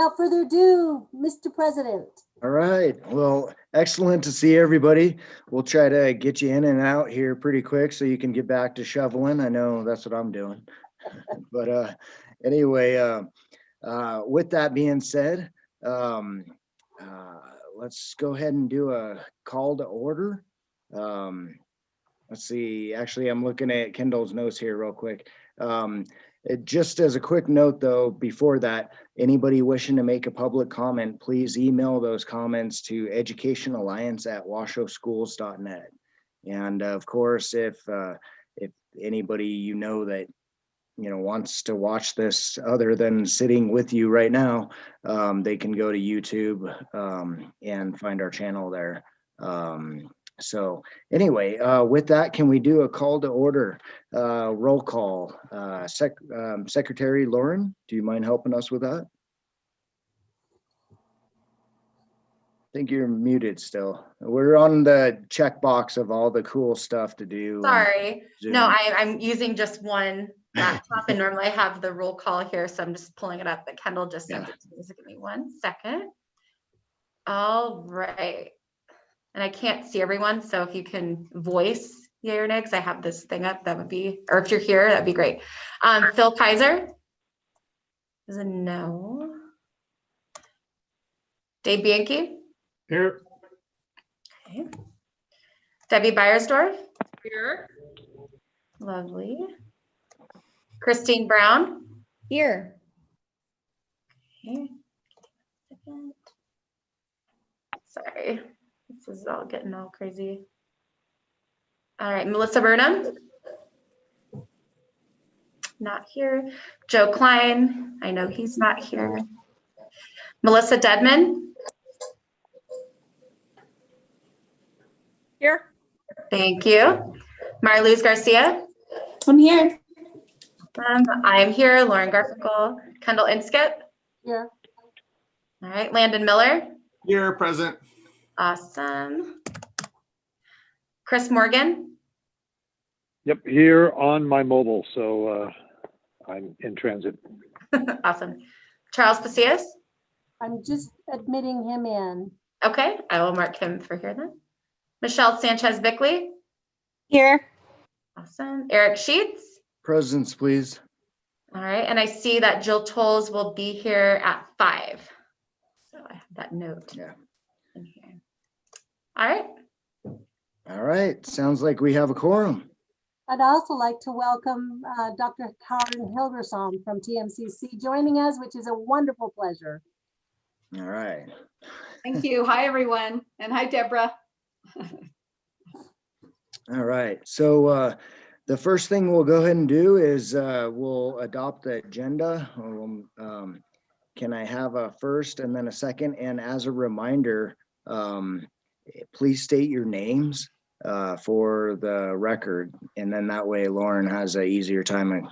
Without further ado, Mr. President. All right. Well, excellent to see everybody. We'll try to get you in and out here pretty quick so you can get back to shoveling. I know that's what I'm doing. But anyway, with that being said, let's go ahead and do a call to order. Let's see. Actually, I'm looking at Kendall's notes here real quick. Just as a quick note, though, before that, anybody wishing to make a public comment, please email those comments to educationalliance@washowschools.net. And of course, if anybody you know that wants to watch this other than sitting with you right now, they can go to YouTube and find our channel there. So anyway, with that, can we do a call to order? Roll call. Secretary Lauren, do you mind helping us with that? I think you're muted still. We're on the checkbox of all the cool stuff to do. Sorry. No, I'm using just one laptop and normally I have the roll call here. So I'm just pulling it up, but Kendall just sent it to me. So give me 1 second. All right. And I can't see everyone. So if you can voice yay or nay, because I have this thing up, that would be, or if you're here, that'd be great. Phil Kaiser is a no. Dave Bianchi. Here. Okay. Debbie Beiersdorf. Here. Lovely. Christine Brown. Here. Okay. Sorry, this is all getting all crazy. All right, Melissa Burnham. Not here. Joe Klein. I know he's not here. Melissa Dedman. Here. Thank you. Marluz Garcia. I'm here. I'm here. Lauren Garfinkel. Kendall Inskip. Here. All right. Landon Miller. Here, present. Awesome. Chris Morgan. Yep, here on my mobile, so I'm in transit. Awesome. Charles Pacias. I'm just admitting him in. Okay, I will mark him for here then. Michelle Sanchez Bickley. Here. Awesome. Eric Sheets. Presence, please. All right, and I see that Jill Tolles will be here at 5. So I have that note in here. All right. All right. Sounds like we have a quorum. I'd also like to welcome Dr. Karen Hilgersom from TMCC joining us, which is a wonderful pleasure. All right. Thank you. Hi, everyone. And hi, Deborah. All right. So the first thing we'll go ahead and do is we'll adopt the agenda. Can I have a first and then a second? And as a reminder, please state your names for the record. And then that way Lauren has an easier time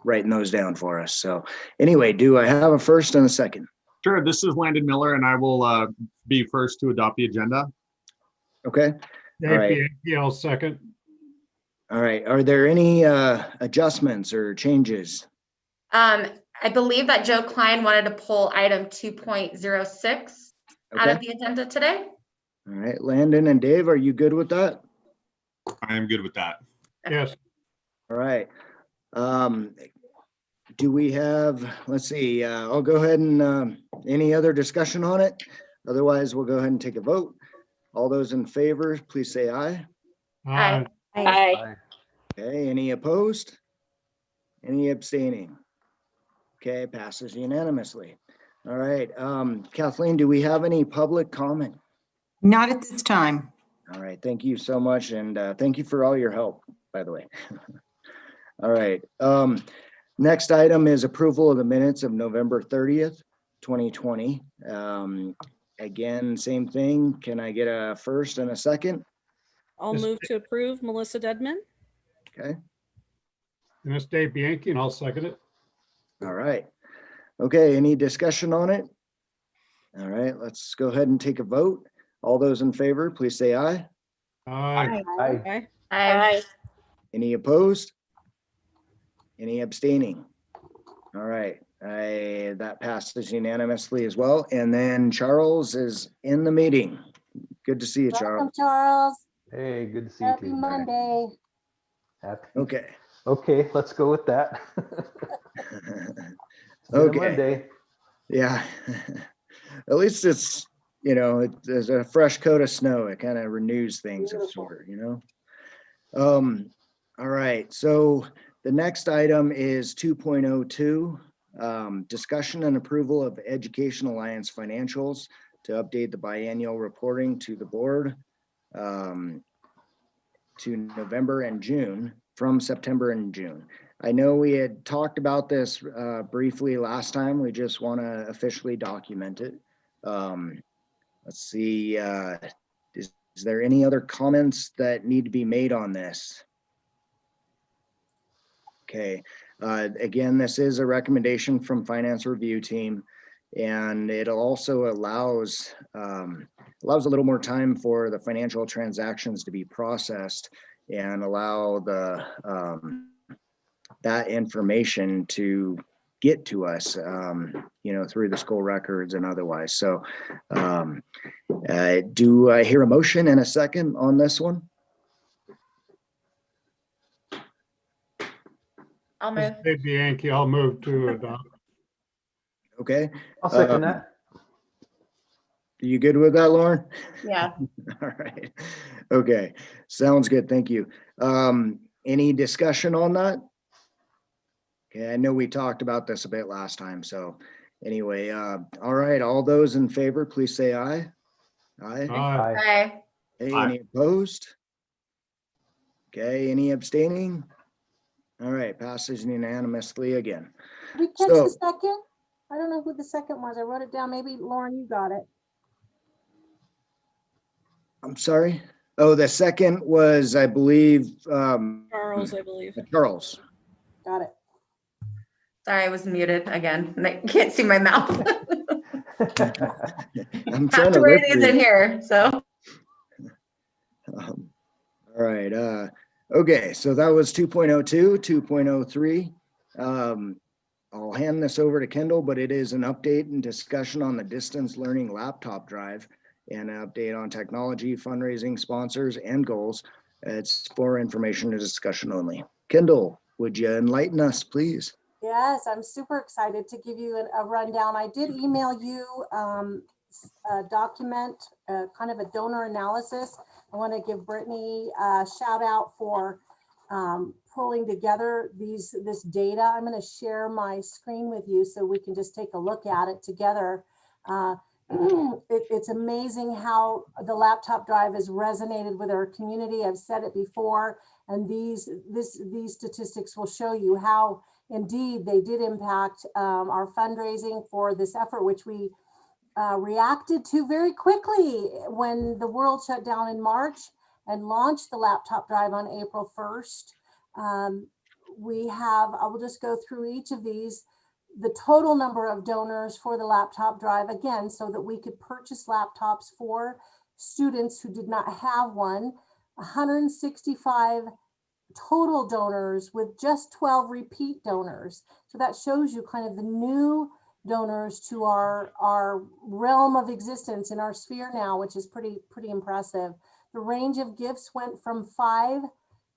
writing those down for us. So anyway, do I have a first and a second? Sure, this is Landon Miller, and I will be first to adopt the agenda. Okay. All right. I'll second. All right. Are there any adjustments or changes? I believe that Joe Klein wanted to pull item 2.06 out of the agenda today. All right. Landon and Dave, are you good with that? I am good with that. Yes. All right. Do we have, let's see, I'll go ahead and any other discussion on it? Otherwise, we'll go ahead and take a vote. All those in favor, please say aye. Aye. Aye. Okay, any opposed? Any abstaining? Okay, passes unanimously. All right, Kathleen, do we have any public comment? Not at this time. All right, thank you so much. And thank you for all your help, by the way. All right, next item is approval of the minutes of November 30th, 2020. Again, same thing. Can I get a first and a second? I'll move to approve. Melissa Dedman. Okay. And it's Dave Bianchi, and I'll second it. All right. Okay, any discussion on it? All right, let's go ahead and take a vote. All those in favor, please say aye. Aye. Aye. Aye. Any opposed? Any abstaining? All right, That passes unanimously as well. And then Charles is in the meeting. Good to see you, Welcome, Charles. Charles. Hey, good to see you Happy too. Monday. Happy. Okay. Okay, let's go with that. It's been a Okay. Monday. Yeah. At least it's, there's a fresh coat of snow. It kind of renews things of sort, All right. So the next item is 2.02, discussion and approval of Education Alliance financials to update the biennial reporting to the board to November and June from September and June. I know we had talked about this briefly last time. We just want to officially document it. Let's see, is there any other comments that need to be made on this? Okay, again, this is a recommendation from Finance Review Team, and it also allows a little more time for the financial transactions to be processed and allow the that information to get to us, through the school records and otherwise. So do I hear a motion and a second on this one? I'll move. Dave Bianchi, I'll move to adopt. Okay. I'll second that. You good with that, Lauren? Yeah. All right. Okay. Sounds good. Thank you. Any discussion on that? Okay. I know we talked about this a bit last time. So anyway, all right. All those in favor, please say aye. Aye. Aye. Bye. Hey, Aye. any opposed? Okay. Any abstaining? All right. Passes unanimously again. Did we catch So- the second? I don't know who the second was. I wrote it down. Maybe Lauren, you got it. I'm sorry. Oh, the second was, I believe, Charles, I believe. Charles. Got it. Sorry, I was muted again. And I can't see my mouth. I'm Have trying to to wear lip these read. in here, so. All right. Okay, so that was 2.02, 2.03. I'll hand this over to Kendall, but it is an update and discussion on the distance learning laptop drive and an update on technology, fundraising, sponsors, and goals. It's for information and discussion only. Kendall, would you enlighten us, please? Yes, I'm super excited to give you a rundown. I did email you a document, kind of a donor analysis. I want to give Brittany a shout out for pulling together this data. I'm going to share my screen with you so we can just take a look at it together. It's amazing how the laptop drive has resonated with our community. I've said it before, and these statistics will show you how indeed they did impact our fundraising for this effort, which we reacted to very quickly when the world shut down in March and launched the laptop drive on April 1st. I will just go through each of these. The total number of donors for the laptop drive, again, so that we could purchase laptops for students who did not have one, 165 total donors with just 12 repeat donors. So that shows you kind of the new donors to our realm of existence in our sphere now, which is pretty impressive. The range of gifts went from $5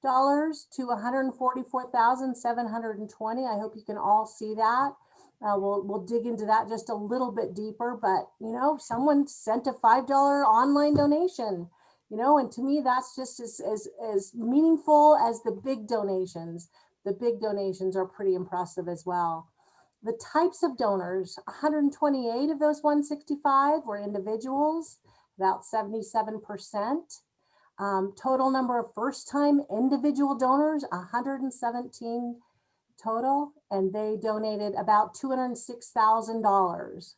to $144,720. I hope you can all see that. We'll dig into that just a little bit deeper, but someone sent a $5 online donation, and to me, that's just as meaningful as the big donations. The big donations are pretty impressive as well. The types of donors, 128 of those 165 were individuals, about 77%. Total number of first-time individual donors, 117 total, and they donated about $206,000.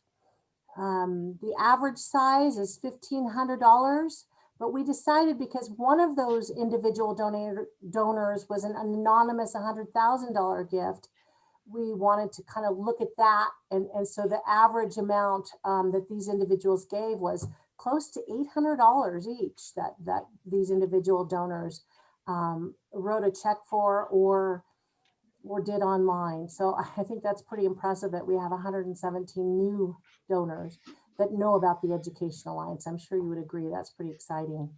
The average size is $1,500, but we decided because one of those individual donors was an anonymous $100,000 gift, we wanted to kind of look at that. And so the average amount that these individuals gave was close to $800 each that these individual donors wrote a check for or or did online. So I think that's pretty impressive that we have 117 new donors that know about the Education Alliance. I'm sure you would agree that's pretty exciting.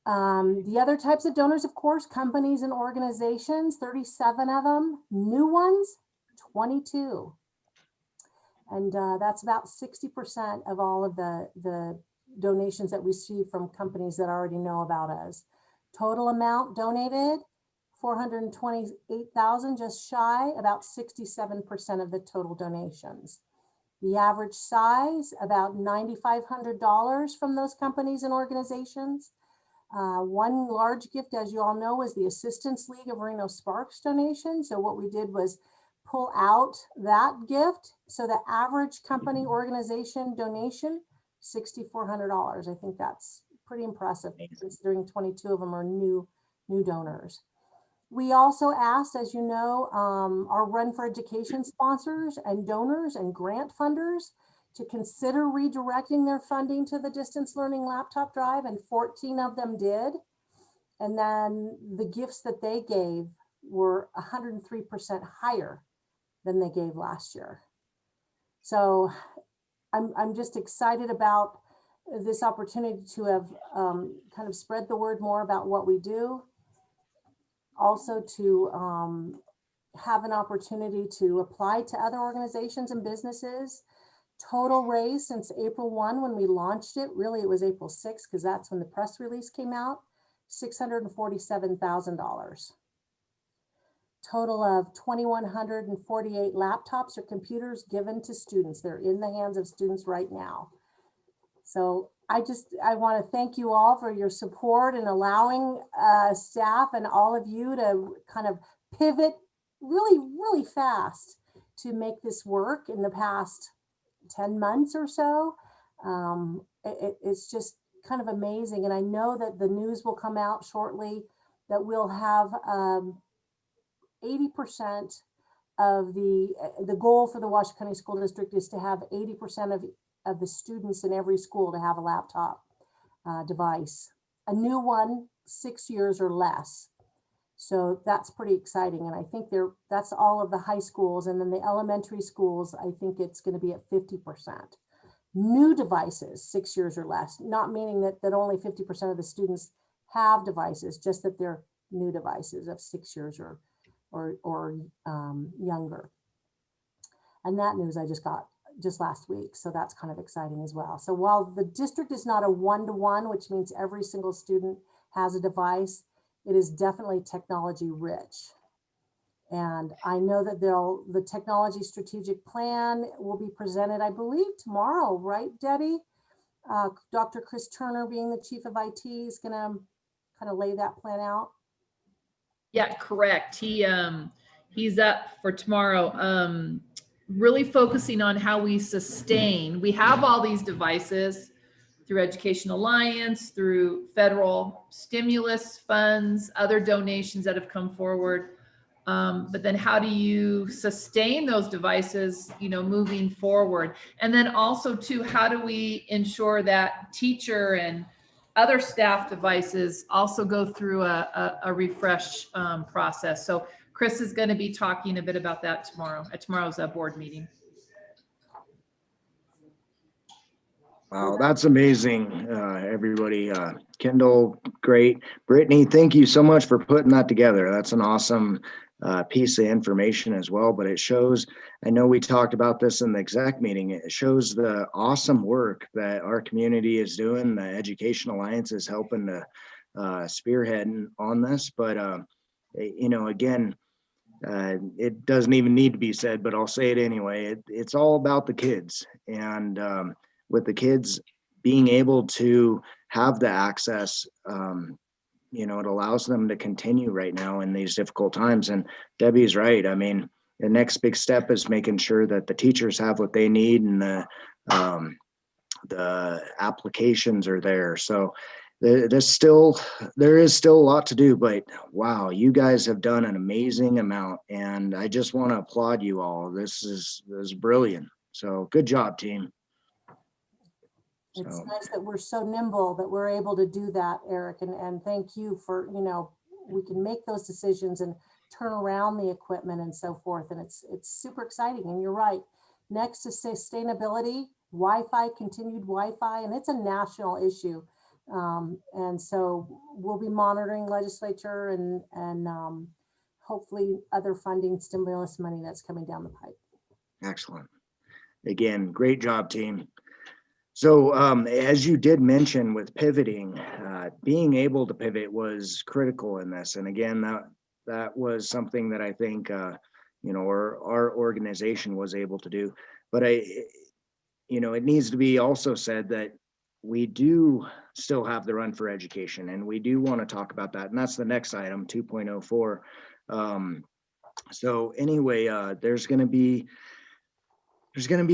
The other types of donors, of course, companies and organizations, 37 of them, new ones, 22. And that's about 60% of all of the donations that we see from companies that already know about us. Total amount donated, 428,000, just shy, about 67% of the total donations. The average size, about $9,500 from those companies and organizations. One large gift, as you all know, was the Assistance League of Reno Sparks donation. So what we did was pull out that gift. So the average company organization donation, $6,400. I think that's pretty impressive considering 22 of them are new donors. We also asked, as you know, our Run for Education sponsors and donors and grant funders to consider redirecting their funding to the distance learning laptop drive, and 14 of them did. And then the gifts that they gave were 103% higher than they gave last year. So I'm just excited about this opportunity to have kind of spread the word more about what we do. Also to have an opportunity to apply to other organizations and businesses. Total raise since April 1 when we launched it, really it was April 6 because that's when the press release came out, $647,000. Total of 2,148 laptops or computers given to students. They're in the hands of students right now. So I want to thank you all for your support and allowing staff and all of you to kind of pivot really, really fast to make this work in the past 10 months or so. It's just kind of amazing. And I know that the news will come out shortly that we'll have 80% of the goal for the Washoe County School District is to have 80% of the students in every school to have a laptop device, a new one, 6 years or less. So that's pretty exciting. And I think that's all of the high schools, and then the elementary schools, I think it's going to be at 50%. New devices, 6 years or less, not meaning that only 50% of the students have devices, just that they're new devices of 6 years or younger. And that news I just got just last week. So that's kind of exciting as well. So while the district is not a one-to-one, which means every single student has a device, it is definitely technology rich. And I know that the technology strategic plan will be presented, I believe, tomorrow, right, Debbie? Dr. Chris Turner, being the chief of IT, is going to kind of lay that plan out. Yeah, correct. He's up for tomorrow. Really focusing on how we sustain. We have all these devices through Education Alliance, through federal stimulus funds, other donations that have come forward. But then how do you sustain those devices, moving forward? And then also too, how do we ensure that teacher and other staff devices also go through a refresh process? So Chris is going to be talking a bit about that tomorrow at tomorrow's board meeting. Wow, that's amazing, everybody. Kendall, great. Brittany, thank you so much for putting that together. That's an awesome piece of information as well, but it shows, I know we talked about this in the exec meeting, it shows the awesome work that our community is doing. The Education Alliance is helping to spearhead on this, but again, it doesn't even need to be said, but I'll say it anyway. It's all about the kids, and with the kids being able to have the access, it allows them to continue right now in these difficult times. And Debbie's right. I mean, the next big step is making sure that the teachers have what they need and the applications are there. So there is still a lot to do, but wow, you guys have done an amazing amount, and I just want to applaud you all. This is brilliant. So good job, team. It's nice that we're so nimble that we're able to do that, Eric, and thank you for, we can make those decisions and turn around the equipment and so forth. And it's super exciting. And you're right. Next to sustainability, Wi-Fi, continued Wi-Fi, and it's a national issue. And so we'll be monitoring legislature and hopefully other funding stimulus money that's coming down the pipe. Excellent. Again, great job, team. So as you did mention with pivoting, being able to pivot was critical in this. And again, that was something that I think, our organization was able to do. But it needs to be also said that we do still have the run for education, and we do want to talk about that. And that's the next item, 2.04. So anyway, there's going to be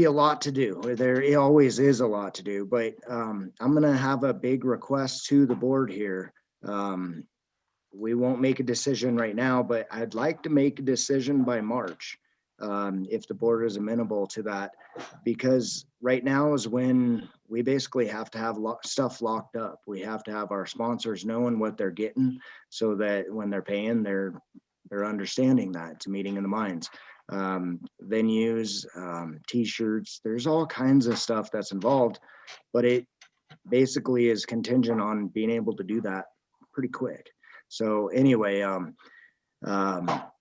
a lot to do. There always is a lot to do, but I'm going to have a big request to the board here. We won't make a decision right now, but I'd like to make a decision by March, if the board is amenable to that, because right now is when we basically have to have stuff locked up. We have to have our sponsors knowing what they're getting, so that when they're paying, they're understanding that it's a meeting of the minds. Venues, t-shirts, there's all kinds of stuff that's involved, but it basically is contingent on being able to do that pretty quick. So anyway,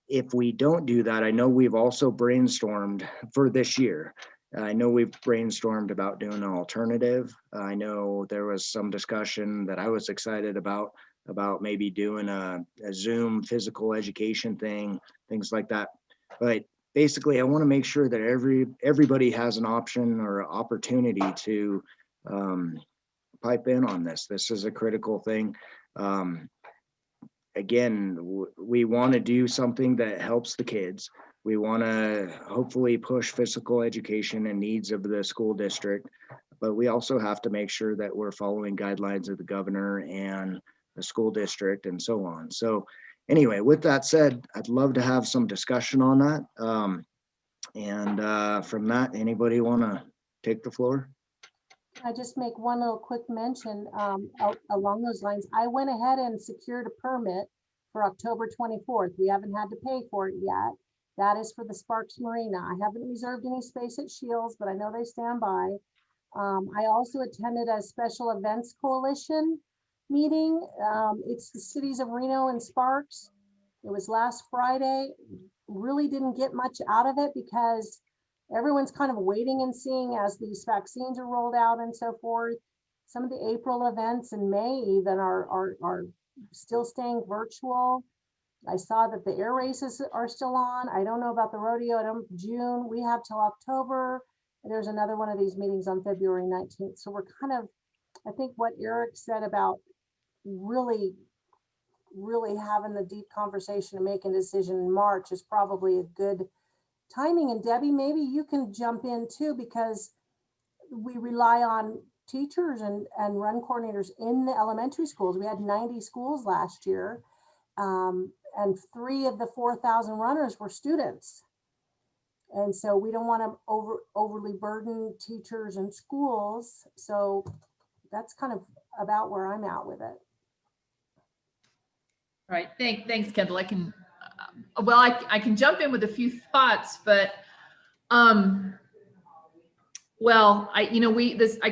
if we don't do that, I know we've also brainstormed for this year. I know we've brainstormed about doing an alternative. I know there was some discussion that I was excited about maybe doing a Zoom physical education thing, things like that. But basically, I want to make sure that everybody has an option or opportunity to pipe in on this. This is a critical thing. Again, we want to do something that helps the kids. We want to hopefully push physical education and needs of the school district, but we also have to make sure that we're following guidelines of the governor and the school district and so on. So anyway, with that said, I'd love to have some discussion on that. From that, anybody want to take the floor? I just make one little quick mention along those lines. I went ahead and secured a permit for October 24th. We haven't had to pay for it yet. That is for the Sparks Marina. I haven't reserved any space at Shields, but I know they stand by. I also attended a Special Events Coalition meeting. It's the cities of Reno and Sparks. It was last Friday. Really didn't get much out of it because everyone's kind of waiting and seeing as these vaccines are rolled out and so forth. Some of the April events in May even are still staying virtual. I saw that the air races are still on. I don't know about the rodeo. I don't, June, we have till October. There's another one of these meetings on February 19th. So we're kind of, I think what Eric said about really having the deep conversation and making a decision in March is probably a good timing. And Debbie, maybe you can jump in too, because we rely on teachers and run coordinators in the elementary schools. We had 90 schools last year, and 3 of the 4,000 runners were students. And so we don't want to overly burden teachers and schools. So that's kind of about where I'm at with it. All right, thanks, Kendall. I can, I can jump in with a few thoughts, but, I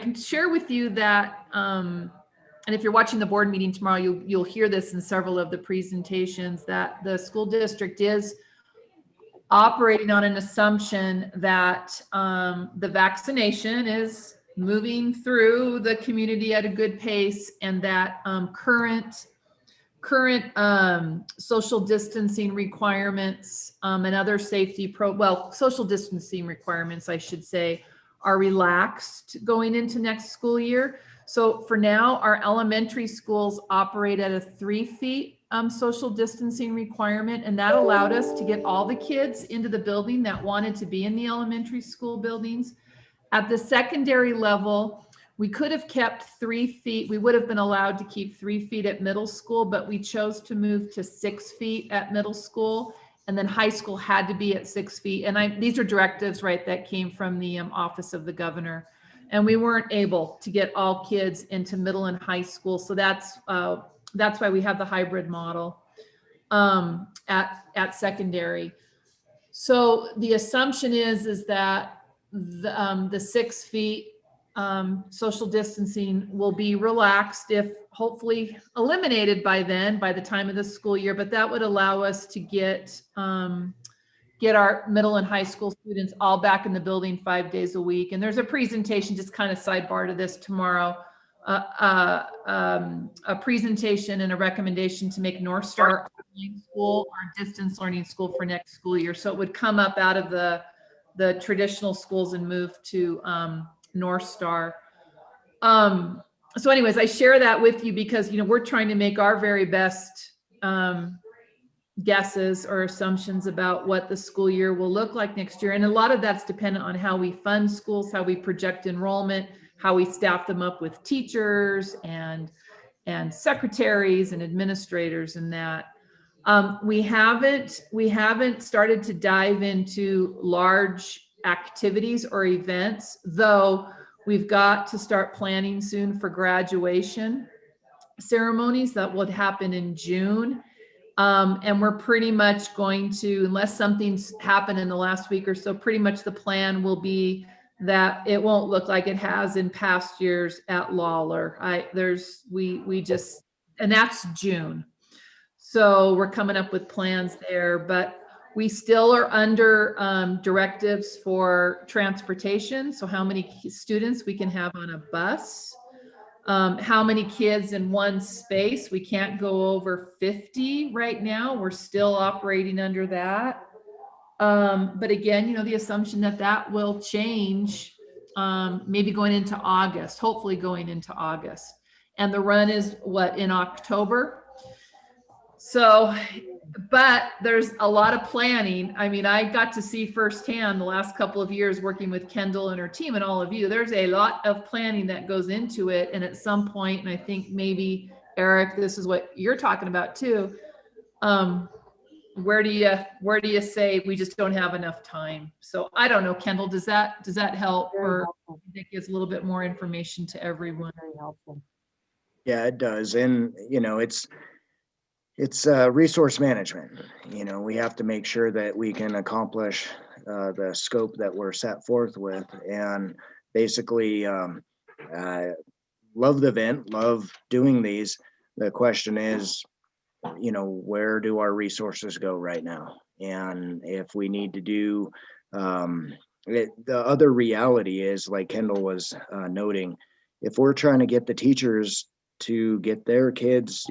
can share with you that, and if you're watching the board meeting tomorrow, you'll hear this in several of the presentations, that the school district is operating on an assumption that the vaccination is moving through the community at a good pace, and that current social distancing requirements and other safety social distancing requirements, I should say, are relaxed going into next school year. So for now, our elementary schools operate at a 3 feet social distancing requirement, and that allowed us to get all the kids into the building that wanted to be in the elementary school buildings. At the secondary level, we could have kept 3 feet. We would have been allowed to keep 3 feet at middle school, but we chose to move to 6 feet at middle school. And then high school had to be at 6 feet. And these are directives, right, that came from the office of the governor. And we weren't able to get all kids into middle and high school. So that's why we have the hybrid model. at secondary. So the assumption is that the 6 feet social distancing will be relaxed, if hopefully eliminated by then, by the time of the school year. But that would allow us to get our middle and high school students all back in the building 5 days a week. And there's a presentation, just kind of sidebar to this tomorrow, a presentation and a recommendation to make North Star online school our distance learning school for next school year. So it would come up out of the traditional schools and move to North Star. So anyways, I share that with you because, we're trying to make our very best guesses or assumptions about what the school year will look like next year. And a lot of that's dependent on how we fund schools, how we project enrollment, how we staff them up with teachers and secretaries and administrators and that. We haven't started to dive into large activities or events, though we've got to start planning soon for graduation ceremonies that would happen in June. And we're pretty much going to, unless something's happened in the last week or so, pretty much the plan will be that it won't look like it has in past years at Lawler. And that's June. So we're coming up with plans there, but we still are under directives for transportation. So how many students we can have on a bus. How many kids in one space? We can't go over 50 right now. We're still operating under that. But again, the assumption that will change maybe going into August, hopefully going into August. And the run is in October. So, but there's a lot of planning. I mean, I got to see firsthand the last couple of years working with Kendall and her team and all of you, there's a lot of planning that goes into it. And at some point, and I think maybe Eric, this is what you're talking about too. Where do you say we just don't have enough time? So I don't know, Kendall, does that help? Very Or helpful. it gives a little bit more information to everyone? Very helpful. Yeah, it does. And, it's resource management. We have to make sure that we can accomplish the scope that we're set forth with. And basically, love the event, love doing these. The question is, where do our resources go right now? And if we need to do, the other reality is, like Kendall was noting, if we're trying to get the teachers to get their kids,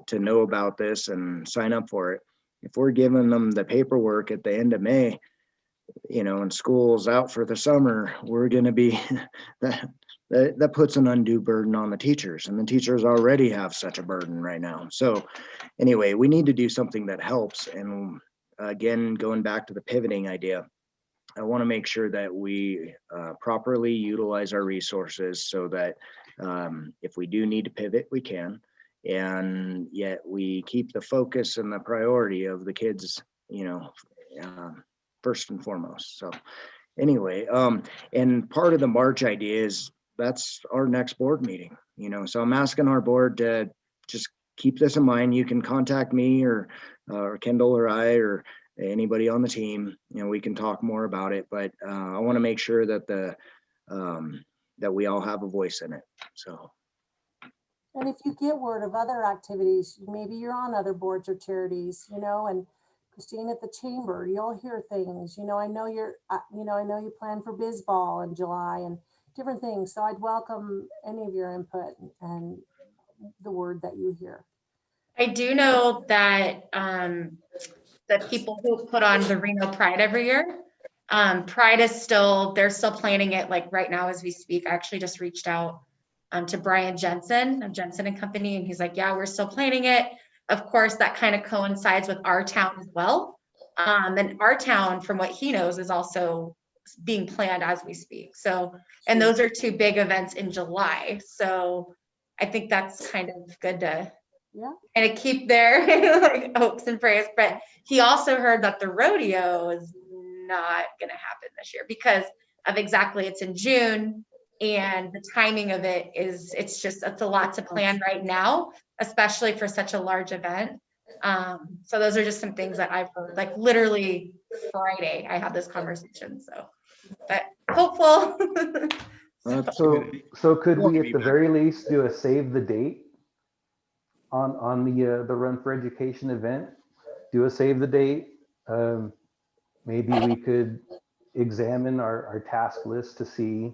to know about this and sign up for it, if we're giving them the paperwork at the end of May, and school's out for the summer, we're going to be that puts an undue burden on the teachers, and the teachers already have such a burden right now. So anyway, we need to do something that helps. And again, going back to the pivoting idea, I want to make sure that we properly utilize our resources so that if we do need to pivot, we can. And yet we keep the focus and the priority of the kids, first and foremost. So anyway, and part of the March idea is that's our next board meeting, so I'm asking our board to just keep this in mind. You can contact me or Kendall or I or anybody on the team, we can talk more about it, but I want to make sure that that we all have a voice in it. So. And if you get word of other activities, maybe you're on other boards or charities, and Christine at the chamber, you'll hear things, I know I know you plan for Bizball in July and different things. So I'd welcome any of your input and the word that you hear. I do know that that people who put on the Reno Pride every year, Pride is they're still planning it like right now as we speak. I actually just reached out to Brian Jensen of Jensen and Company, and he's like, yeah, we're still planning it. Of course, that kind of coincides with our town as well. And our town, from what he knows, is also being planned as we speak. So, and those are two big events in July. So I think that's kind of good to kind of keep their like hopes and prayers. But he also heard that the rodeo is not going to happen this year because of it's in June. And the timing of it it's a lot to plan right now, especially for such a large event. So those are just some things that I've heard, like literally Friday, I had this conversation, so, but hopeful. That's So, good. so could we at Maybe the back. very least do a save the date on the Run for Education event? Do a save the date. Maybe we could examine our task list to see,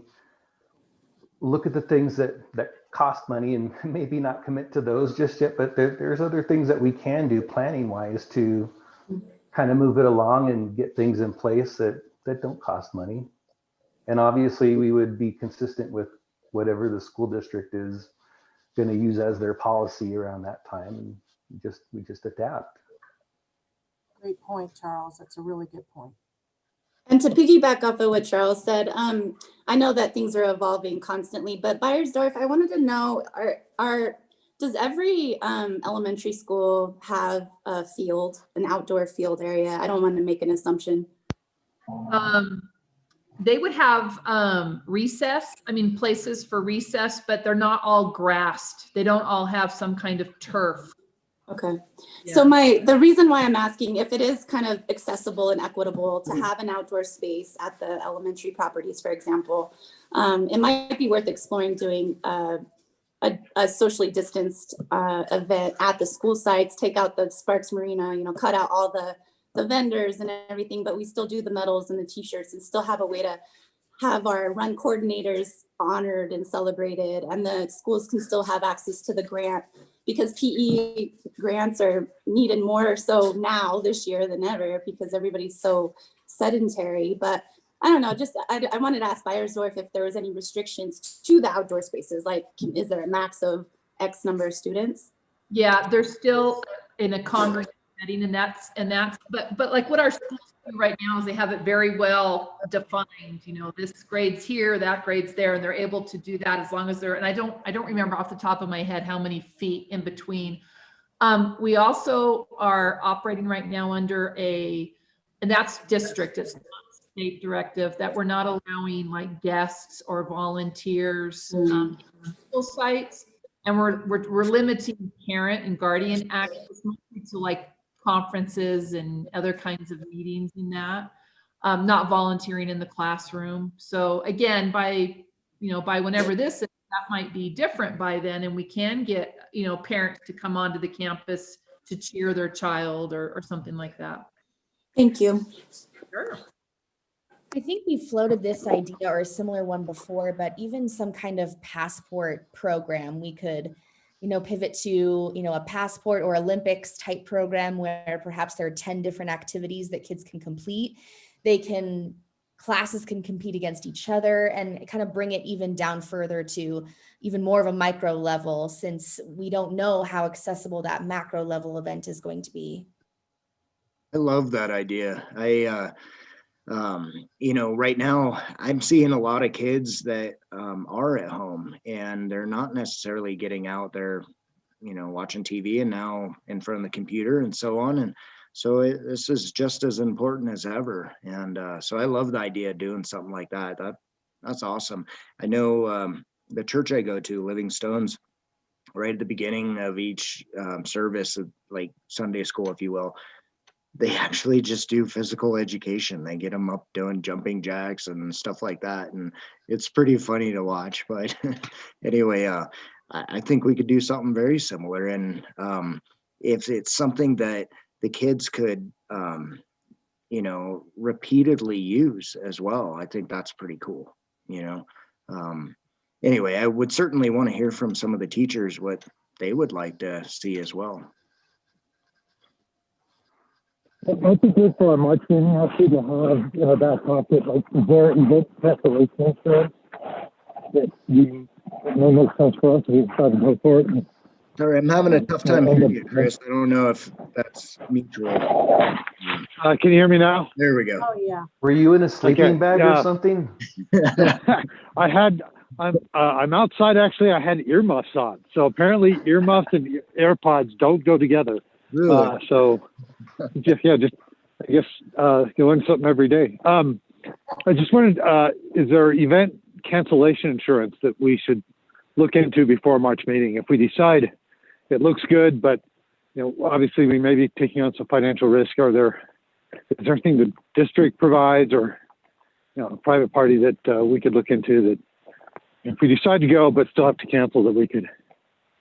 look at the things that cost money and maybe not commit to those just yet, but there's other things that we can do planning wise to kind of move it along and get things in place that don't cost money. And obviously we would be consistent with whatever the school district is going to use as their policy around that time, and we just adapt. Great point, Charles. That's a really good point. And to piggyback off of what Charles said, I know that things are evolving constantly, but Beiersdorf, I wanted to know, does every elementary school have a field, an outdoor field area? I don't want to make an assumption. They would have recess, places for recess, but they're not all grassed. They don't all have some kind of turf. Okay. Yeah. So the reason why I'm asking if it is kind of accessible and equitable to have an outdoor space at the elementary properties, for example, it might be worth exploring doing a socially distanced event at the school sites, take out the Sparks Marina, cut out all the vendors and everything, but we still do the medals and the t-shirts and still have a way to have our run coordinators honored and celebrated, and the schools can still have access to the grant, because PE grants are needed more so now this year than ever because everybody's so sedentary. But I don't know, just I wanted to ask Beiersdorf if there was any restrictions to the outdoor spaces, like is there a max of X number of students? Yeah, they're still in a congregate setting, and that's but like what our schools do right now is they have it very well defined. This grade's here, that grade's there, and they're able to do that as long as they're, and I don't remember off the top of my head how many feet in between. We also are operating right now under and that's district, it's not state directive, that we're not allowing like guests or volunteers in school sites. And we're limiting parent and guardian access to like conferences and other kinds of meetings in that, not volunteering in the classroom. So again, by whenever this is, that might be different by then, and we can get, parents to come onto the campus to cheer their child or something like that. Thank you. Sure. I think we floated this idea or a similar one before, but even some kind of passport program, we could, pivot to, a passport or Olympics type program where perhaps there are 10 different activities that kids can complete. Classes can compete against each other and kind of bring it even down further to even more of a micro level, since we don't know how accessible that macro level event is going to be. I love that idea. Right now I'm seeing a lot of kids that are at home and they're not necessarily getting out there, watching TV and now in front of the computer and so on. And so this is just as important as ever. And so I love the idea of doing something like that. That's awesome. I know the church I go to, Living Stones, right at the beginning of each service, like Sunday school, if you will, they actually just do physical education. They get them up doing jumping jacks and stuff like that. And it's pretty funny to watch. But anyway, I think we could do something very similar. And if it's something that the kids could, repeatedly use as well, I think that's pretty cool, Anyway, I would certainly want to hear from some of the teachers what they would like to see as well. I think good for our March meeting, actually, to have in our back pocket, like, their event preparation insurance that makes sense for us. We try to go for it. Sorry, I'm having a tough time hearing you, Chris. I don't know if that's mutual. Can you hear me now? There we go. Oh, yeah. Were you in a sleeping bag or something? I'm outside, actually. I had earmuffs on. So apparently earmuffs and AirPods don't go together. Really? So I guess you learn something every day. I just wanted, is there event cancellation insurance that we should look into before March meeting? If we decide it looks good, but obviously we may be taking on some financial risk. Is there anything the district provides or, a private party that we could look into that if we decide to go, but still have to cancel, that we could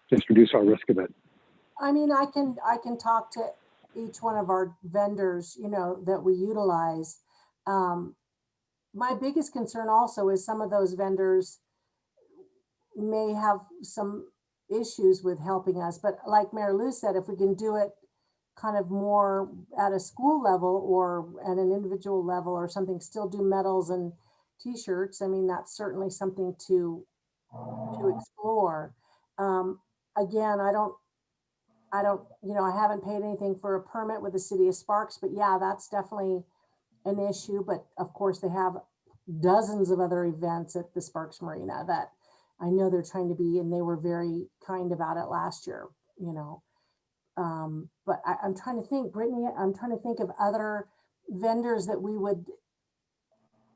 just reduce our risk a bit? I mean, I can talk to each one of our vendors, that we utilize. My biggest concern also is some of those vendors may have some issues with helping us, but like Mary Lou said, if we can do it kind of more at a school level or at an individual level or something, still do medals and t-shirts, I mean, that's certainly something to explore. Again, I haven't paid anything for a permit with the city of Sparks, but yeah, that's definitely an issue. But of course they have dozens of other events at the Sparks Marina that I know they're trying to be, and they were very kind about it last year, but I'm trying to think, Brittany, I'm trying to think of other vendors that we would,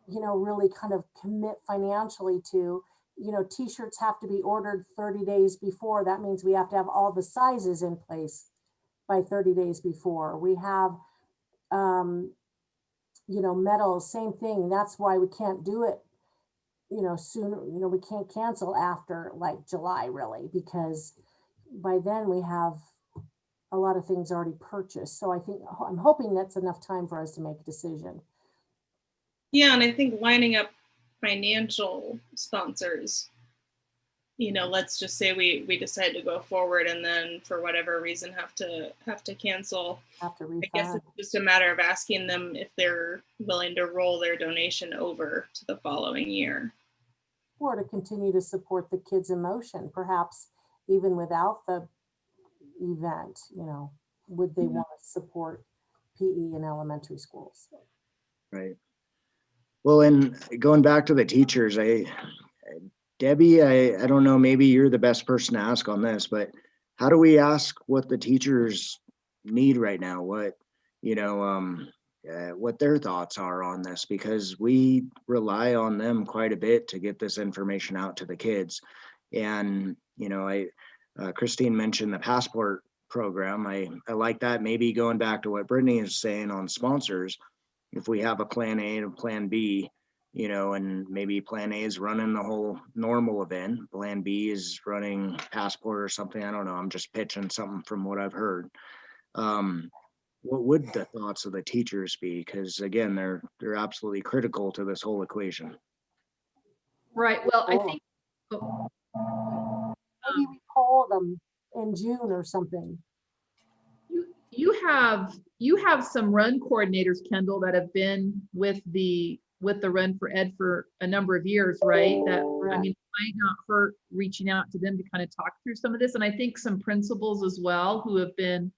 really kind of commit financially to. T-shirts have to be ordered 30 days before. That means we have to have all the sizes in place by 30 days before. We have, medals, same thing. That's why we can't do it, sooner, we can't cancel after like July really, because by then we have a lot of things already purchased. So I'm hoping that's enough time for us to make a decision. Yeah, and I think lining up financial sponsors, let's just say we decide to go forward and then for whatever reason have to cancel. I guess it's just a matter of asking them if they're willing to roll their donation over to the following year. Or to continue to support the Kids in Motion, perhaps even without the event, would they want to support PE in elementary schools? Right. Well, and going back to the teachers, Debbie, I don't know, maybe you're the best person to ask on this, but how do we ask what the teachers need right now? What their thoughts are on this, because we rely on them quite a bit to get this information out to the kids. And, Christine mentioned the passport program. I like that. Maybe going back to what Brittany is saying on sponsors, if we have a plan A and a plan B, and maybe plan A is running the whole normal event, plan B is running passport or something. I don't know. I'm just pitching something from what I've heard. What would the thoughts of the teachers be? Because again, they're absolutely critical to this whole equation. Right. Well, I think maybe we poll them in June or something. You have some run coordinators, Kendall, that have been with the Run for Ed for a number of years, right? That I mean, it might not hurt reaching out to them to kind of talk through some of this. And I think some principals as well who have been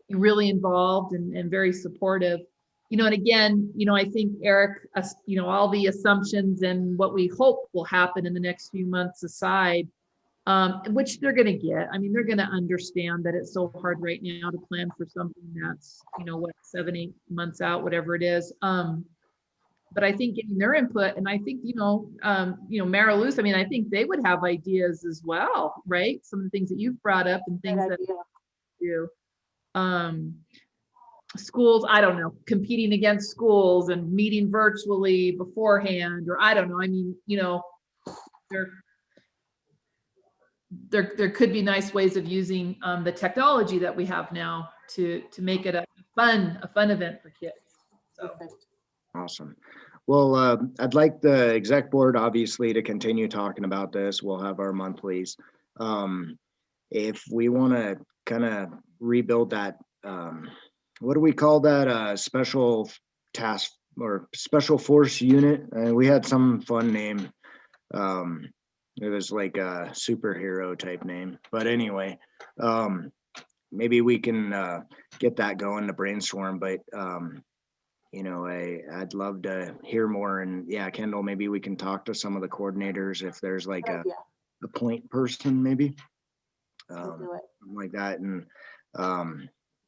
really involved and very supportive. And again, I think Eric, all the assumptions and what we hope will happen in the next few months aside, which they're going to get. I mean, they're going to understand that it's so hard right now to plan for something that's, 7-8 months out, whatever it is. But I think getting their input, and I think, Marilou's, I mean, I think they would have ideas as well, right? Some of the things that you've brought up and things that you do. Schools, I don't know, competing against schools and meeting virtually beforehand, or I don't know. I mean, there could be nice ways of using the technology that we have now to make it a fun event for kids. So. Awesome. Well, I'd like the exec board obviously to continue talking about this. We'll have our monthlies. If we want to kind of rebuild that, what do we call that? Special task or special force unit? We had some fun name. It was like a superhero type name, but anyway, maybe we can get that going to brainstorm, but I'd love to hear more. And yeah, Kendall, maybe we can talk to some of the coordinators if there's like a point person, maybe something like that, and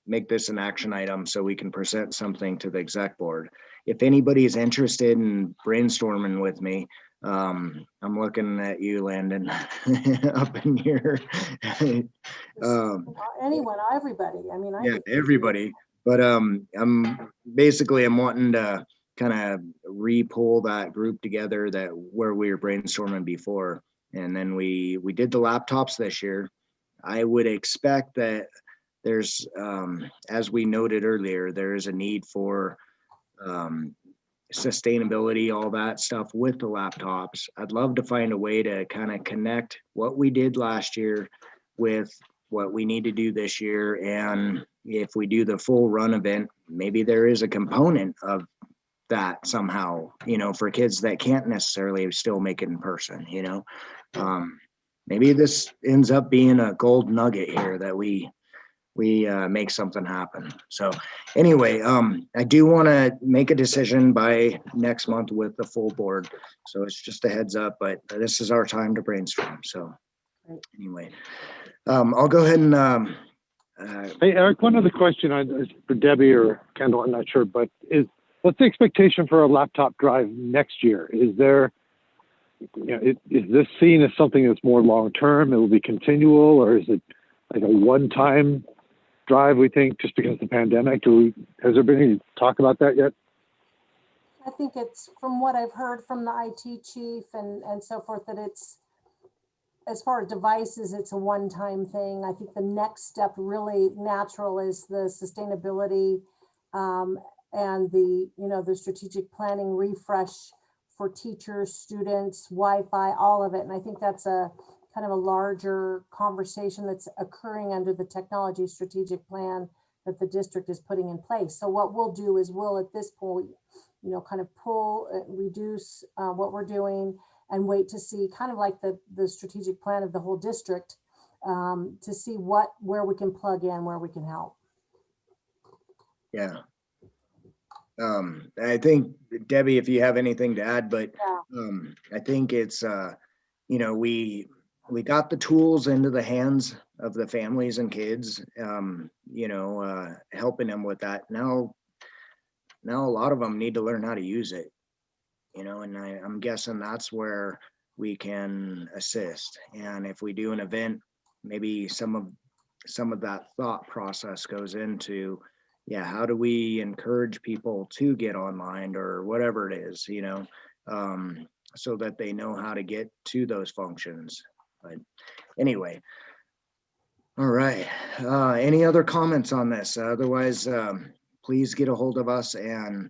make this an action item so we can present something to the exec board. If anybody is interested in brainstorming with me, I'm looking at you, Landon, up in here. Anyone, everybody. I mean, I Yeah, think everybody. But I'm wanting to kind of re-pull that group together that where we were brainstorming before. And then we did the laptops this year. I would expect that there's, as we noted earlier, there is a need for sustainability, all that stuff with the laptops. I'd love to find a way to kind of connect what we did last year with what we need to do this year. And if we do the full run event, maybe there is a component of that somehow, for kids that can't necessarily still make it in person, maybe this ends up being a gold nugget here that we make something happen. So anyway, I do want to make a decision by next month with the full board. So it's just a heads up, but this is our time to brainstorm. So anyway, I'll go ahead and Hey, Eric, one other question for Debbie or Kendall, I'm not sure, but what's the expectation for a laptop drive next year? Is there, is this seen as something that's more long-term, it will be continual, or is it like a one-time drive, we think, just because of the pandemic? Has there been any talk about that yet? I think it's, from what I've heard from the IT chief and so forth, that it's, as far as devices, it's a one-time thing. I think the next step, really natural, is the sustainability and the strategic planning refresh for teachers, students, Wi-Fi, all of it. And I think that's a kind of a larger conversation that's occurring under the technology strategic plan that the district is putting in place. So what we'll do is we'll, at this point, kind of reduce what we're doing and wait to see, kind of like the strategic plan of the whole district, to see where we can plug in, where we can help. Yeah. I think, Debbie, if you have anything to add, but I think it's, we got the tools into the hands of the families and kids, helping them with that. Now a lot of them need to learn how to use it, and I'm guessing that's where we can assist. And if we do an event, maybe some of that thought process goes into, how do we encourage people to get online or whatever it is, so that they know how to get to those functions. But anyway, all right. Any other comments on this? Otherwise, please get a hold of us and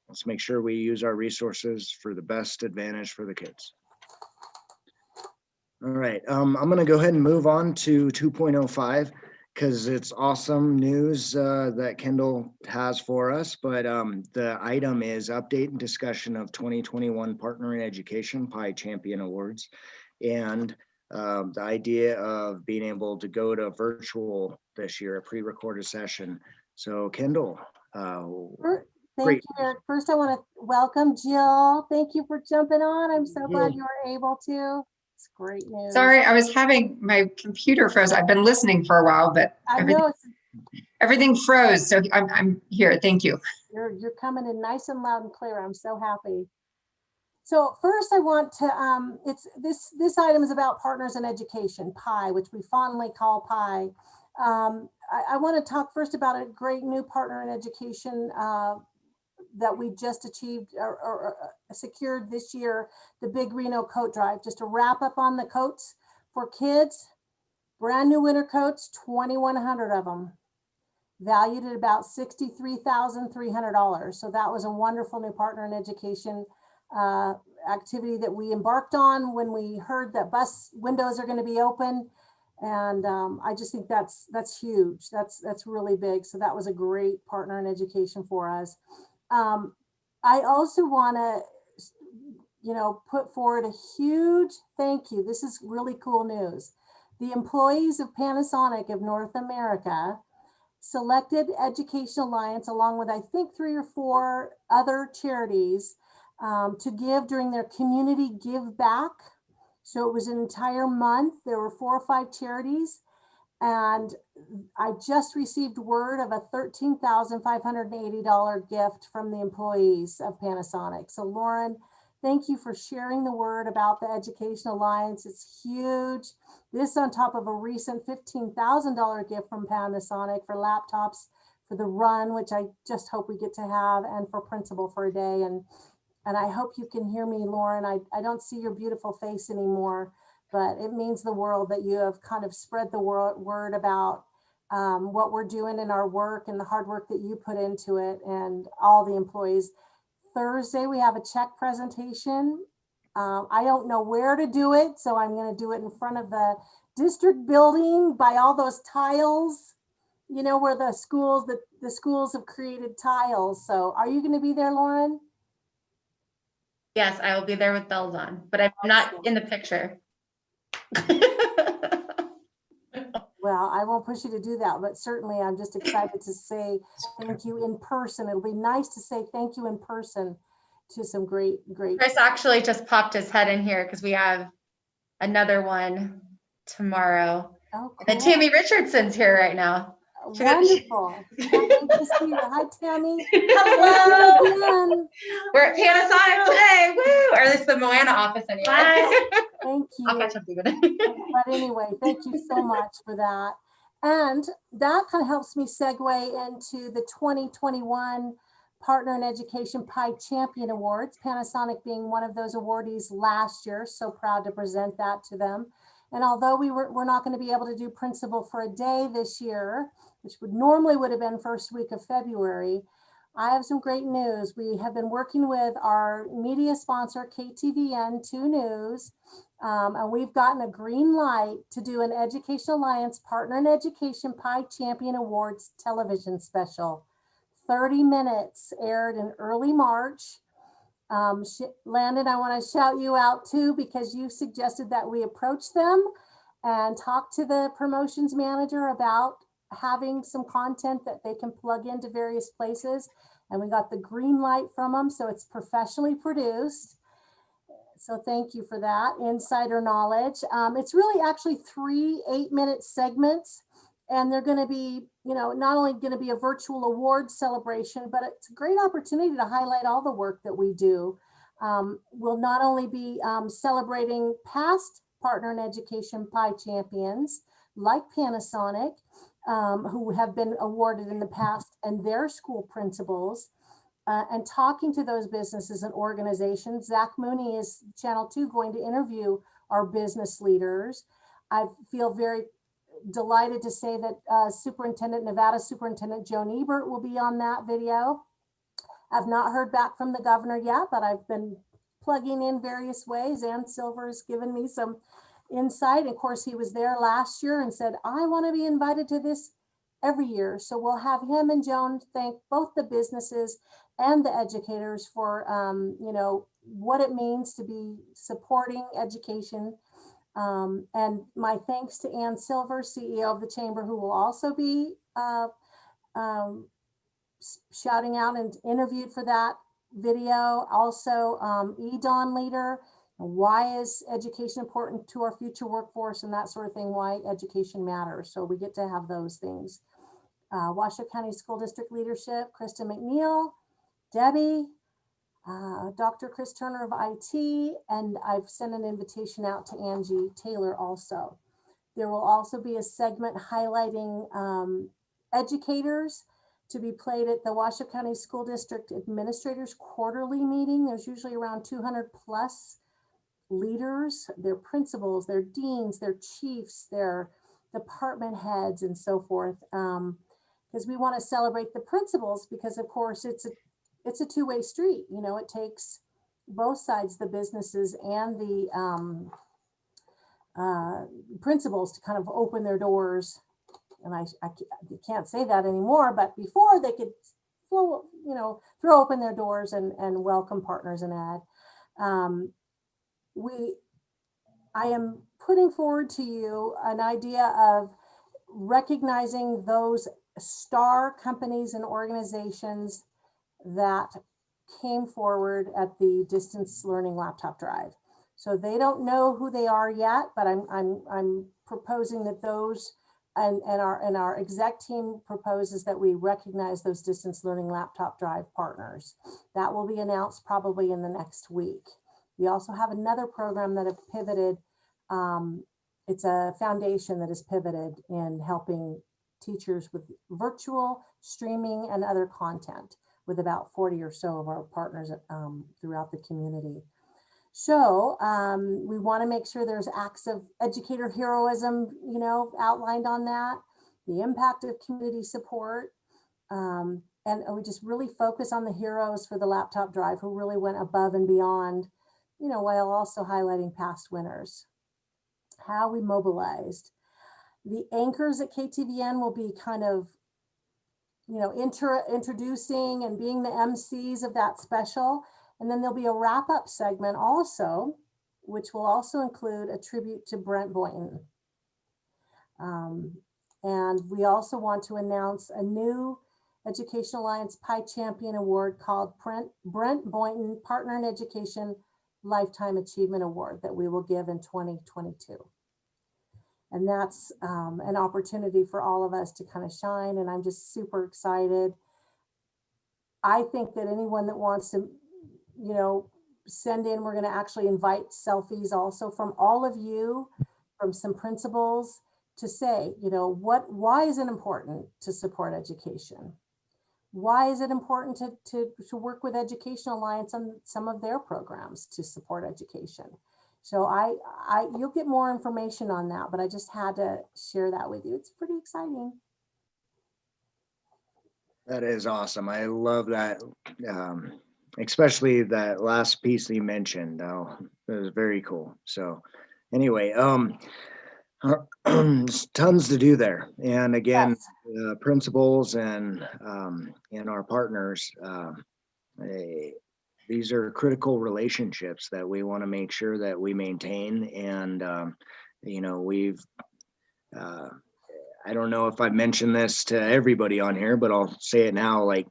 let's make sure we use our resources for the best advantage for the kids. All right. I'm going to go ahead and move on to 2.05 because it's awesome news that Kendall has for us. But the item is update and discussion of 2021 Partner in Education PIE Champion Awards. And the idea of being able to go to virtual this year, a pre-recorded session. So Kendall. Thank you, Eric. First, I want to welcome Jill. Thank you for jumping on. I'm so glad you were able to. It's great news. Sorry, I was having my computer froze. I've been listening for a while, but everything froze. So I'm here. Thank you. You're coming in nice and loud and clear. I'm so happy. So first, I want to, this item is about Partners in Education, PIE, which we fondly call PIE. I want to talk first about a great new partner in education that we just achieved or secured this year, the Big Reno Coat Drive. Just to wrap up on the coats for kids, brand new winter coats, 2,100 of them, valued at about $63,300. So that was a wonderful new partner in education activity that we embarked on when we heard that bus windows are going to be open. And I just think that's huge. That's really big. So that was a great partner in education for us. I also want to, put forward a huge thank you. This is really cool news. The employees of Panasonic of North America selected Education Alliance, along with I think 3 or 4 other charities, to give during their community give back. So it was an entire month. There were 4 or 5 charities. And I just received word of a $13,580 gift from the employees of Panasonic. So Lauren, Thank you for sharing the word about the Education Alliance. It's huge. This on top of a recent $15,000 gift from Panasonic for laptops for the run, which I just hope we get to have, and for Principal for a Day. And I hope you can hear me, Lauren. I don't see your beautiful face anymore, but it means the world that you have kind of spread the word about what we're doing in our work and the hard work that you put into it, and all the employees. Thursday, we have a check presentation. I don't know where to do it, so I'm going to do it in front of the district building by all those tiles, you know, where the schools have created tiles. So are you going to be there, Lauren? Yes, I will be there with bells on, but I'm not in the picture. Well, I won't push you to do that, but certainly I'm just excited to say thank you in person. It'll be nice to say thank you in person to some great. Chris actually just popped his head in here because we have another one tomorrow. Oh, cool. And Tammy Richardson's here right now. Wonderful. Can't wait to see you. Hi, Tammy. Hello. We're at Panasonic today. Woo! Or at least the Moana office anyway. Thank you. I'll catch up to you. But anyway, thank you so much for that. And that kind of helps me segue into the 2021 Partner in Education Pi Champion Awards, Panasonic being one of those awardees last year. So proud to present that to them. And although we're not going to be able to do Principal for a Day this year, which would have been first week of February, I have some great news. We have been working with our media sponsor, KTVN 2 News, and we've gotten a green light to do an Education Alliance Partner in Education Pi Champion Awards television special. 30 minutes aired in early March. Landon, I want to shout you out too, because you suggested that we approach them and talk to the promotions manager about having some content that they can plug into various places. And we got the green light from them. So it's professionally produced. So thank you for that insider knowledge. It's really actually 3 8-minute segments. And they're going to be, you know, not only going to be a virtual award celebration, but it's a great opportunity to highlight all the work that we do. We'll not only be celebrating past Partner in Education Pi champions like Panasonic, who have been awarded in the past, and their school principals, and talking to those businesses and organizations. Zach Mooney is Channel 2 going to interview our business leaders. I feel very delighted to say that Nevada Superintendent Joan Ebert will be on that video. I've not heard back from the governor yet, but I've been plugging in various ways. Ann Silver's given me some insight. Of course, he was there last year and said, I want to be invited to this every year. So we'll have him and Joan thank both the businesses and the educators for, you know, what it means to be supporting education. And my thanks to Ann Silver, CEO of the Chamber, who will also be shouting out and interviewed for that video. Also, EDON leader, why is education important to our future workforce and that sort of thing, why education matters. So we get to have those things. Washoe County School District leadership, Krista McNeil, Debbie, Dr. Chris Turner of IT, and I've sent an invitation out to Angie Taylor also. There will also be a segment highlighting educators to be played at the Washoe County School District Administrators Quarterly meeting. There's usually around 200 plus leaders, their principals, their deans, their chiefs, their department heads, and so forth. Because we want to celebrate the principals, because of course it's a two-way street. You know, it takes both sides, the businesses and the principals, to kind of open their doors. And I can't say that anymore, but before they could throw open their doors and welcome partners in ed. I am putting forward to you an idea of recognizing those star companies and organizations that came forward at the distance learning laptop drive. So they don't know who they are yet, but I'm proposing that those and our exec team proposes that we recognize those distance learning laptop drive partners. That will be announced probably in the next week. We also have another program that have pivoted. It's a foundation that has pivoted in helping teachers with virtual streaming and other content with about 40 or so of our partners throughout the community. So we want to make sure there's acts of educator heroism, outlined on that, the impact of community support. And we just really focus on the heroes for the laptop drive who really went above and beyond, while also highlighting past winners. How we mobilized. The anchors at KTVN will be kind of, introducing and being the MCs of that special. And then there'll be a wrap-up segment also, which will also include a tribute to Brent Boynton. And we also want to announce a new Education Alliance Pi Champion Award called Brent Boynton Partner in Education Lifetime Achievement Award that we will give in 2022. And that's an opportunity for all of us to kind of shine. And I'm just super excited. I think that anyone that wants to, send in, we're going to actually invite selfies also from all of you, from some principals to say, why is it important to support education? Why is it important to work with Education Alliance on some of their programs to support education? So you'll get more information on that, but I just had to share that with you. It's pretty exciting. That is awesome. I love that, especially that last piece that you mentioned. It was very cool. So anyway, tons to do there. And again, yes. Principals and our partners, these are critical relationships that we want to make sure that we maintain. And, we've, I don't know if I've mentioned this to everybody on here, but I'll say it now. Like,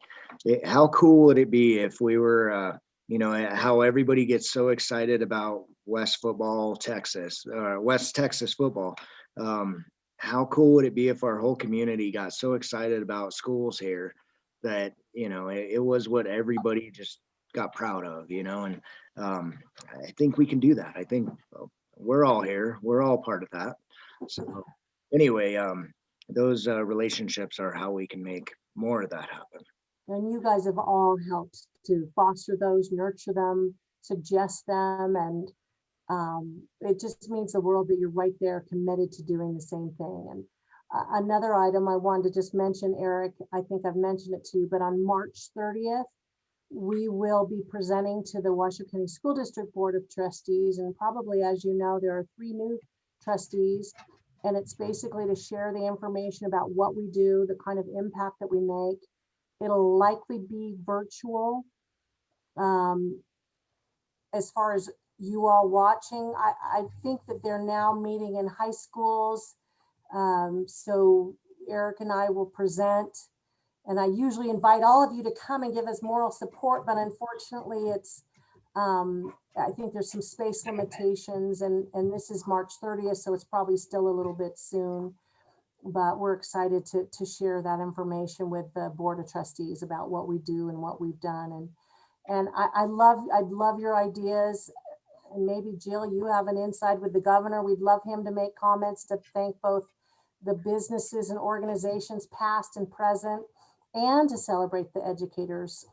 how cool would it be if we were, how everybody gets so excited about West Texas football. How cool would it be if our whole community got so excited about schools here that, it was what everybody just got proud of, and I think we can do that. I think we're all here. We're all part of that. So anyway, those relationships are how we can make more of that happen. And you guys have all helped to foster those, nurture them, suggest them, and it just means the world that you're right there committed to doing the same thing. And another item I wanted to just mention, Eric, I think I've mentioned it to you, but on March 30th, we will be presenting to the Washoe County School District Board of Trustees. And probably, as you know, there are 3 new trustees. And it's basically to share the information about what we do, the kind of impact that we make. It'll likely be virtual. As far as you all watching, I think that they're now meeting in high schools. So Eric and I will present, and I usually invite all of you to come and give us moral support, but unfortunately it's, I think there's some space limitations, and this is March 30th, so it's probably still a little bit soon, but we're excited to share that information with the Board of Trustees about what we do and what we've done. And I'd love your ideas. And maybe Jill, you have an inside with the governor. We'd love him to make comments to thank both the businesses and organizations past and present, and to celebrate the educators.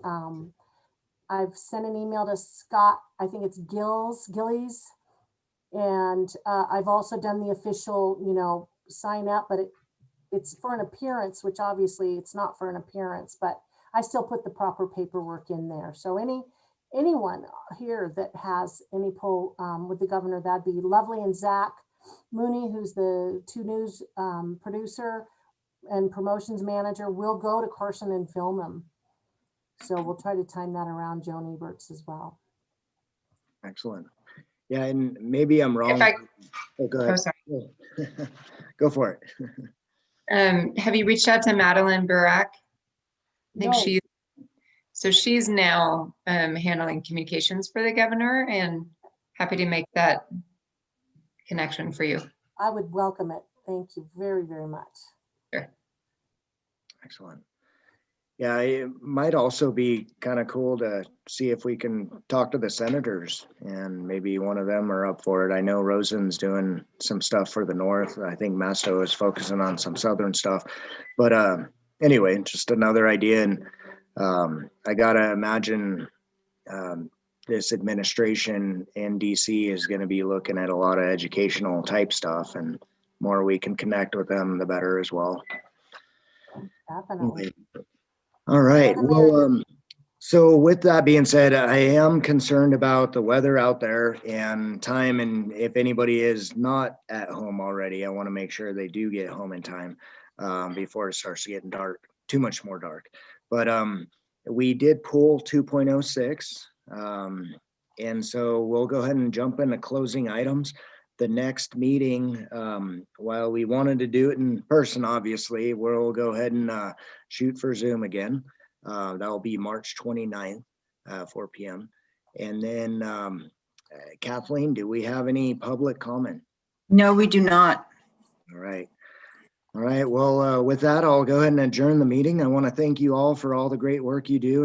I've sent an email to Scott, I think it's Gillies, and I've also done the official, sign up, but it's for an appearance, which obviously it's not for an appearance, but I still put the proper paperwork in there. So anyone here that has any pull with the governor, that'd be lovely. And Zach Mooney, who's the 2 News producer and promotions manager, will go to Carson and film them. So we'll try to time that around Joan Eberts as well. Excellent. Yeah, and maybe I'm wrong. Go ahead. Oh, sorry. Go for it. Have you reached out to Madeline Burak? I think No. she's now handling communications for the governor, and happy to make that connection for you. I would welcome it. Thank you very, very much. Sure. Excellent. Yeah, it might also be kind of cool to see if we can talk to the senators and maybe one of them are up for it. I know Rosen's doing some stuff for the north. I think Masto is focusing on some southern stuff. But anyway, just another idea. And I gotta imagine this administration in DC is going to be looking at a lot of educational type stuff, and more we can connect with them, the better as well. Definitely. All right. Well, so with that being said, I am concerned about the weather out there and time. And if anybody is not at home already, I want to make sure they do get home in time before it starts getting dark, too much more dark. But we did pull 2.06. And so we'll go ahead and jump into closing items. The next meeting, while we wanted to do it in person, obviously, we'll go ahead and shoot for Zoom again. That'll be March 29th, 4 p.m. And then Kathleen, do we have any public comment? No, we do not. All right. All right. Well, with that, I'll go ahead and adjourn the meeting. I want to thank you all for all the great work you do and